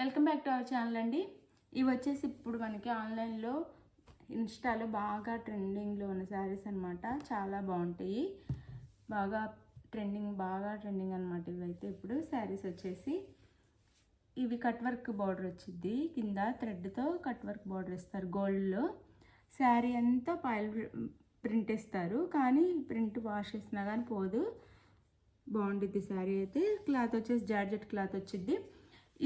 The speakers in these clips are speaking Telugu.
Welcome back to our channel అండి. ఇవి వచ్చేసి ఇప్పుడు మనకి ఆన్లైన్లో ఇన్స్టాలో బాగా ట్రెండింగ్లో ఉన్న శారీస్ అనమాట. చాలా బాగుంటాయి, బాగా ట్రెండింగ్ అనమాట. ఇవైతే ఇప్పుడు శారీస్ వచ్చేసి ఇవి కట్ వర్క్ బార్డర్ వచ్చింది, కింద థ్రెడ్తో కట్ వర్క్ బార్డర్ ఇస్తారు గోల్డ్లో. శారీ అంతా పాయిల్ ప్రింట్ ఇస్తారు, కానీ ప్రింట్ వాష్ చేసినా కానీ పోదు, బాగుంటుంది శారీ అయితే. క్లాత్ వచ్చేసి జార్జెట్ క్లాత్ వచ్చింది.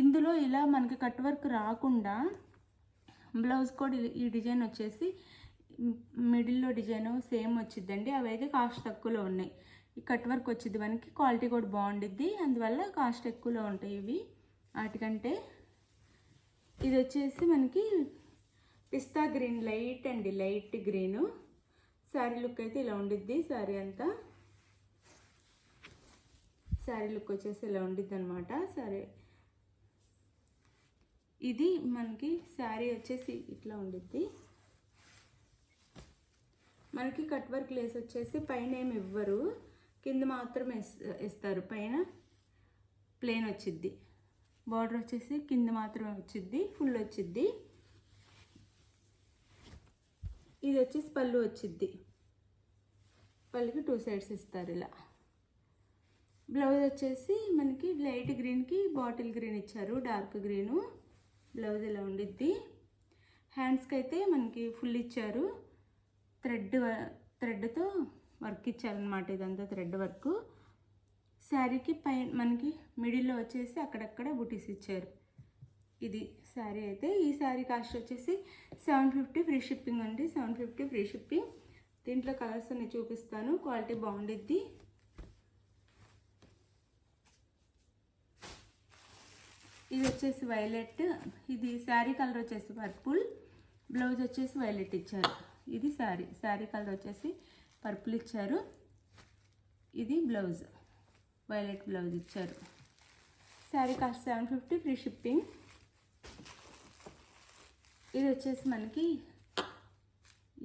ఇందులో ఇలా మనకి కట్ వర్క్ రాకుండా బ్లౌజ్ కూడా ఈ డిజైన్ వచ్చేసి మిడిల్లో డిజైన్ సేమ్ వచ్చిందండి. అవి అయితే కాస్ట్ తక్కువలో ఉన్నాయి. ఈ కట్ వర్క్ వచ్చింది మనకి, క్వాలిటీ కూడా బాగుండిద్ది, అందువల్ల కాస్ట్ ఎక్కువలో ఉంటాయి ఇవి వాటికంటే. ఇది వచ్చేసి మనకి పిస్తా green, light green. Sari look అయితే ఇలా ఉండిద్ది. శారీ లుక్ వచ్చేసి ఇలా ఉండిద్ది అనమాట. ఇది మనకి శారీ వచ్చేసి ఇట్లా ఉండిద్ది. మనకి కట్ వర్క్ లేస్ వచ్చేసి పైన ఏమి ఇవ్వరు, కింద మాత్రం ఇస్తారు. పైన ప్లెయిన్ వచ్చిద్ది, బార్డర్ వచ్చేసి కింద మాత్రమే వచ్చిద్ది, ఫుల్ వచ్చిద్ది. ఇది వచ్చేసి పళ్ళు వచ్చిద్ది, పళ్ళుకి 2 సైడ్స్ ఇస్తారు ఇలా. బ్లౌజ్ వచ్చేసి మనకి లైట్ గ్రీన్కి బాటిల్ గ్రీన్ ఇచ్చారు, డార్క్ గ్రీను. బ్లౌజ్ ఇలా ఉండిద్ది. హ్యాండ్స్కి అయితే మనకి ఫుల్ ఇచ్చారు, థ్రెడ్తో వర్క్ ఇచ్చారనమాట. ఇదంతా థ్రెడ్ వర్క్. శారీకి పైన మనకి మిడిల్లో వచ్చేసి అక్కడక్కడ బుటీస్ ఇచ్చారు. ఇది శారీ అయితే. ఈ శారీ కాస్ట్ వచ్చేసి 750 ఫ్రీ షిప్పింగ్ అండి. 750 ఫ్రీ షిప్పింగ్. దీంట్లో కలర్స్ అన్ని చూపిస్తాను, క్వాలిటీ బాగుండిద్ది. ఇది వచ్చేసి వైలెట్, ఇది శారీ కలర్ వచ్చేసి పర్పుల్, బ్లౌజ్ వచ్చేసి వైలెట్ ఇచ్చారు. ఇది శారీ కలర్ వచ్చేసి పర్పుల్ ఇచ్చారు. ఇది బ్లౌజ్ వైలెట్ బ్లౌజ్ ఇచ్చారు. Sari cost 750 free shipping. ఇది వచ్చేసి మనకి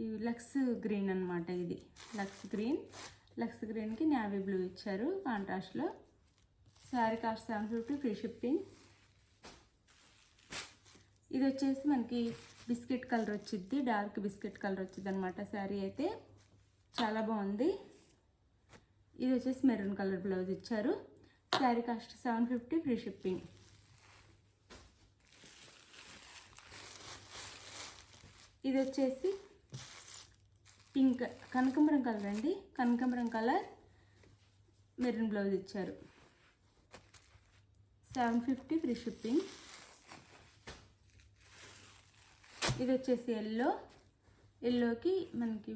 ఈ లక్స్ గ్రీన్ అనమాట. ఇది లక్స్ గ్రీన్కి నేవీ బ్లూ ఇచ్చారు కాంట్రాస్ట్లో. Sari cost 750 free shipping. ఇది వచ్చేసి మనకి బిస్కెట్ కలర్ వచ్చింది, డార్క్ బిస్కెట్ కలర్ వచ్చింది అనమాట. శారీ అయితే చాలా బాగుంది. ఇది వచ్చేసి మెరూన్ కలర్ బ్లౌజ్ ఇచ్చారు. Sari cost 750 free shipping. ఇది వచ్చేసి పింక్ కనకాంబరం కలర్ అండి, కనకాంబరం కలర్ మెరూన్ బ్లౌజ్ ఇచ్చారు. 750 ఫ్రీ షిప్పింగ్. ఇది వచ్చేసి ఎల్లోకి మనకి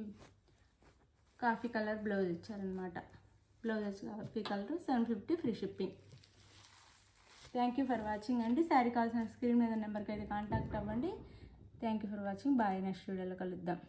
కాఫీ కలర్ బ్లౌజ్ ఇచ్చారనమాట. బ్లౌజ్ వచ్చి coffee colour. 750 free shipping. Thank you for watching అండి. శారీ కావాల్సిన స్క్రీన్ మీద నెంబర్కి అయితే కాంటాక్ట్ అవ్వండి. Thank you for watching. Bye. Next వీడియోలో కలుద్దాం.